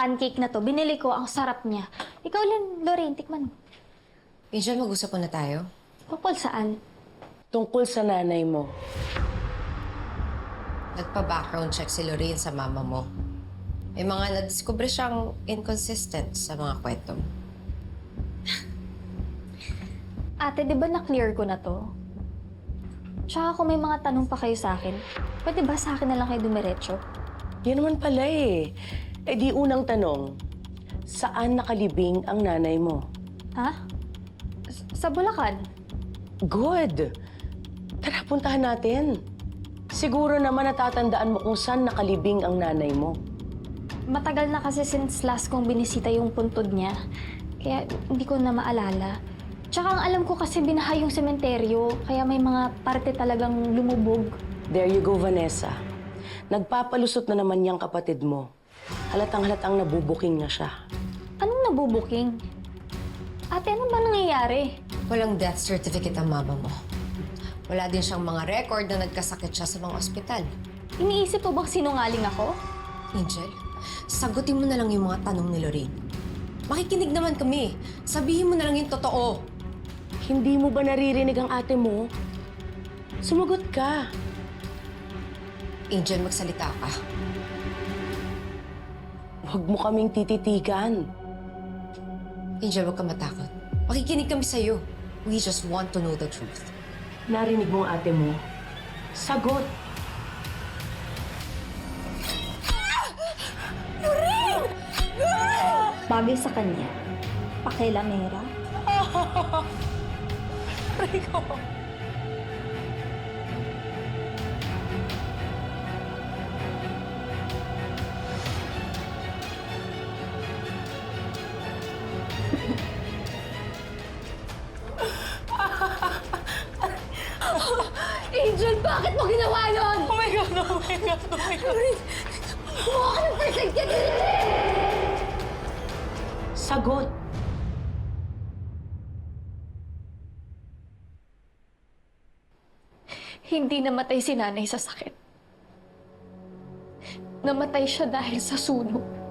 pancake na to, binili ko, ang sarap niya. Ikaw lang, Lorraine, tikman mo. Angel, mag-usap na tayo. Tungkol saan? Tungkol sa nanay mo. Nagpa-background check si Lorraine sa mama mo. May mga nadiskubre siyang inconsistent sa mga kwento mo. Ate, di ba na-clear ko na to? Tsaka kung may mga tanong pa kayo sa akin, pwede ba sa akin na lang kayo dumiretso? Yan naman pala eh. Eh di unang tanong, saan nakalibing ang nanay mo? Ha? Sa Bulacan? Good! Tara, puntahan natin. Siguro naman natatandaan mo kung saan nakalibing ang nanay mo. Matagal na kasi since last kong binisita yung puntod niya. Kaya hindi ko na maalala. Tsaka ang alam ko kasi binaha yung sementeryo, kaya may mga parte talagang lumubog. There you go, Vanessa. Nagpapalusot na naman niyang kapatid mo. Halatang-halatang nabubuking na siya. Anong nabubuking? Ate, ano ba nangyayari? Walang death certificate ang mama mo. Wala din siyang mga record na nagkasakit siya sa mga ospital. Iniisip mo bang sinungaling ako? Angel, sagutin mo na lang yung mga tanong ni Lorraine. Makikinig naman kami. Sabihin mo na lang yung totoo. Hindi mo ba naririnig ang ate mo? Sumagot ka. Angel, magsalita ka. Huwag mo kaming tititigan. Angel, huwag ka matakot. Makikinig kami sa'yo. We just want to know the truth. Narinig mo ang ate mo? Sagot! Bagay sa kanya. Pakilamera. Rico! Angel, bakit mo ginawa yun? Oh my God! Oh my God! Oh my God! Kumuha ka ng first aid kit! Sagot! Hindi namatay si nanay sa sakit. Namatay siya dahil sa sunog.